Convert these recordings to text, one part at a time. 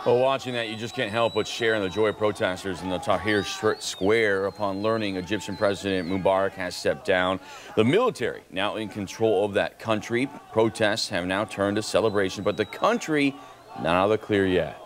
Well, watching that, you just can't help but share in the joy of protesters in the Tahrir Square upon learning Egyptian President Mubarak has stepped down. The military now in control of that country. Protests have now turned to celebration, but the country not out of the clear yet.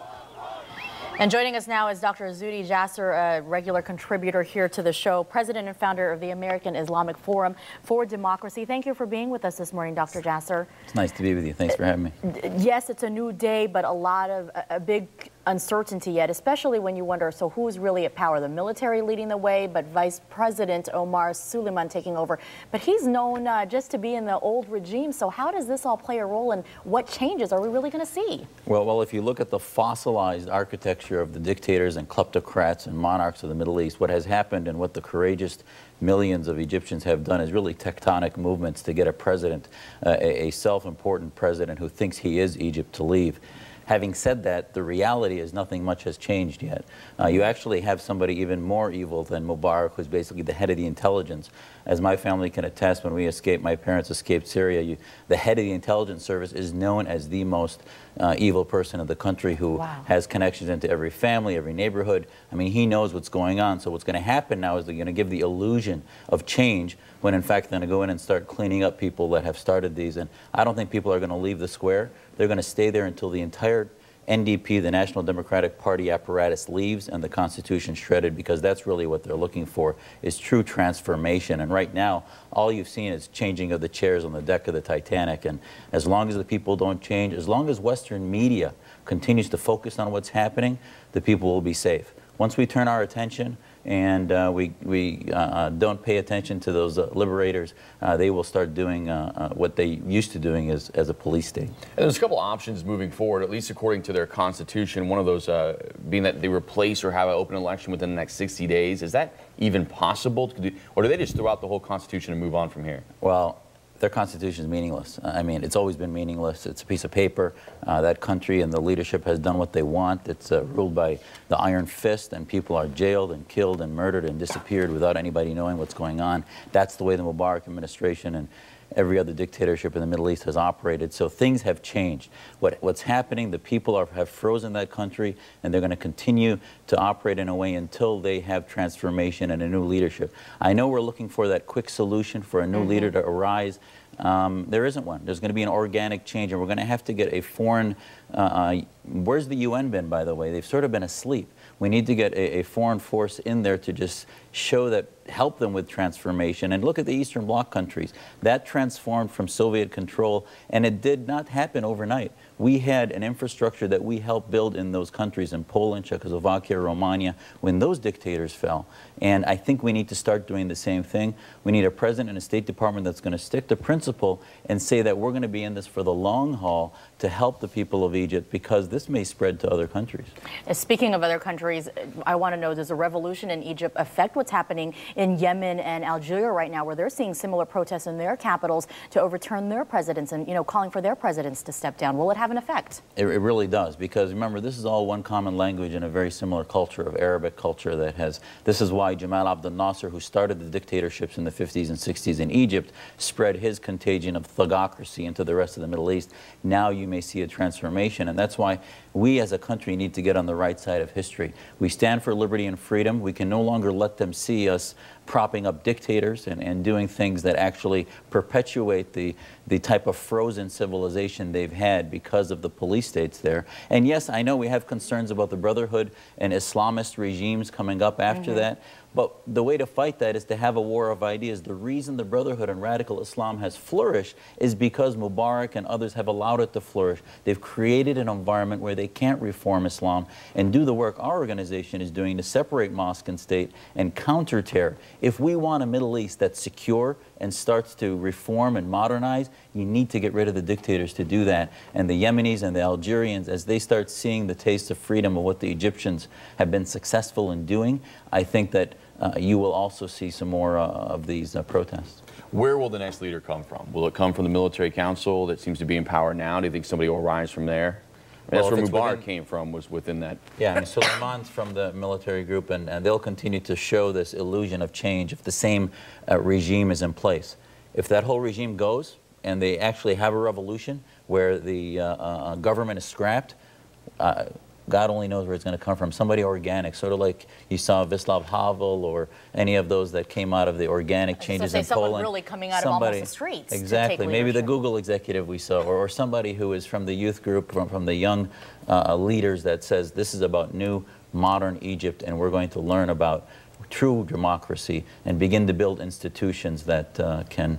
And joining us now is Dr. Zuhdi Jasser, a regular contributor here to the show, president and founder of the American Islamic Forum for Democracy. Thank you for being with us this morning, Dr. Jasser. It's nice to be with you. Thanks for having me. Yes, it's a new day, but a big uncertainty yet, especially when you wonder, so who's really at power? The military leading the way, but Vice President Omar Suleiman taking over. But he's known just to be in the old regime. So how does this all play a role, and what changes are we really going to see? Well, if you look at the fossilized architecture of the dictators and kleptocrats and monarchs of the Middle East, what has happened and what the courageous millions of Egyptians have done is really tectonic movements to get a president, a self-important president who thinks he is Egypt, to leave. Having said that, the reality is nothing much has changed yet. You actually have somebody even more evil than Mubarak, who's basically the head of the intelligence. As my family can attest, when we escaped, my parents escaped Syria, the head of the intelligence service is known as the most evil person in the country, who has connections into every family, every neighborhood. I mean, he knows what's going on. So what's going to happen now is they're going to give the illusion of change, when in fact they're going to go in and start cleaning up people that have started these. And I don't think people are going to leave the square. They're going to stay there until the entire NDP, the National Democratic Party apparatus, leaves and the Constitution shredded, because that's really what they're looking for, is true transformation. And right now, all you've seen is changing of the chairs on the deck of the Titanic. And as long as the people don't change, as long as Western media continues to focus on what's happening, the people will be safe. Once we turn our attention and we don't pay attention to those liberators, they will start doing what they used to doing as a police state. And there's a couple options moving forward, at least according to their constitution. One of those being that they replace or have an open election within the next 60 days. Is that even possible? Or do they just throw out the whole constitution and move on from here? Well, their constitution is meaningless. I mean, it's always been meaningless. It's a piece of paper. That country and the leadership has done what they want. It's ruled by the iron fist, and people are jailed and killed and murdered and disappeared without anybody knowing what's going on. That's the way the Mubarak administration and every other dictatorship in the Middle East has operated. So things have changed. What's happening, the people have frozen that country, and they're going to continue to operate in a way until they have transformation and a new leadership. I know we're looking for that quick solution for a new leader to arise. There isn't one. There's going to be an organic change, and we're going to have to get a foreign... where's the UN been, by the way? They've sort of been asleep. We need to get a foreign force in there to just show that, help them with transformation. And look at the Eastern Bloc countries. That transformed from Soviet control, and it did not happen overnight. We had an infrastructure that we helped build in those countries, in Poland, Czechoslovakia, Romania, when those dictators fell. And I think we need to start doing the same thing. We need a president and a State Department that's going to stick to principle and say that we're going to be in this for the long haul to help the people of Egypt, because this may spread to other countries. Speaking of other countries, I want to know, does the revolution in Egypt affect what's happening in Yemen and Algeria right now, where they're seeing similar protests in their capitals to overturn their presidents and, calling for their presidents to step down? Will it have an effect? It really does, because remember, this is all one common language and a very similar culture of Arabic culture that has... This is why Jamal Abdel Nasser, who started the dictatorships in the 50s and 60s in Egypt, spread his contagion of thugocracy into the rest of the Middle East. Now you may see a transformation, and that's why we as a country need to get on the right side of history. We stand for liberty and freedom. We can no longer let them see us propping up dictators and doing things that actually perpetuate the type of frozen civilization they've had because of the police states there. And yes, I know we have concerns about the Brotherhood and Islamist regimes coming up after that, but the way to fight that is to have a war of ideas. The reason the Brotherhood and radical Islam has flourished is because Mubarak and others have allowed it to flourish. They've created an environment where they can't reform Islam and do the work our organization is doing to separate mosque and state and counter terror. If we want a Middle East that's secure and starts to reform and modernize, you need to get rid of the dictators to do that. And the Yemenis and the Algerians, as they start seeing the taste of freedom of what the Egyptians have been successful in doing, I think that you will also see some more of these protests. Where will the next leader come from? Will it come from the military council that seems to be in power now? Do you think somebody will rise from there? Well, that's where Mubarak came from, was within that. Yeah, and Suleiman's from the military group, and they'll continue to show this illusion of change if the same regime is in place. If that whole regime goes and they actually have a revolution where the government is scrapped, God only knows where it's going to come from. Somebody organic, sort of like you saw Václav Havel or any of those that came out of the organic changes in Poland. Someone really coming out of almost the streets. Exactly. Maybe the Google executive we saw, or somebody who is from the youth group, from the young leaders that says this is about new, modern Egypt, and we're going to learn about true democracy and begin to build institutions that can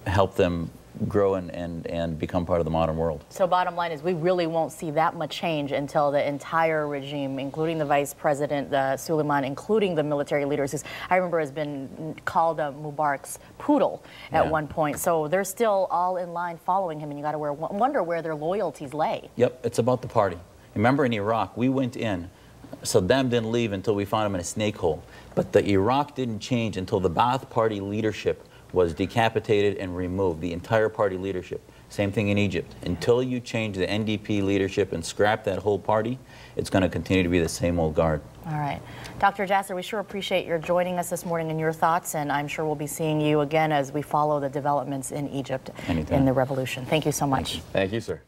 help them grow and become part of the modern world. So bottom line is we really won't see that much change until the entire regime, including the vice president, Suleiman, including the military leaders, who I remember has been called Mubarak's poodle at one point. So they're still all in line following him, and you got to wonder where their loyalties lay. Yep, it's about the party. Remember in Iraq, we went in, Saddam didn't leave until we found him in a snake hole. But the Iraq didn't change until the Ba'ath Party leadership was decapitated and removed, the entire party leadership. Same thing in Egypt. Until you change the NDP leadership and scrap that whole party, it's going to continue to be the same old guard. All right. Dr. Jasser, we sure appreciate your joining us this morning and your thoughts, and I'm sure we'll be seeing you again as we follow the developments in Egypt in the revolution. Thank you so much. Thank you, sir.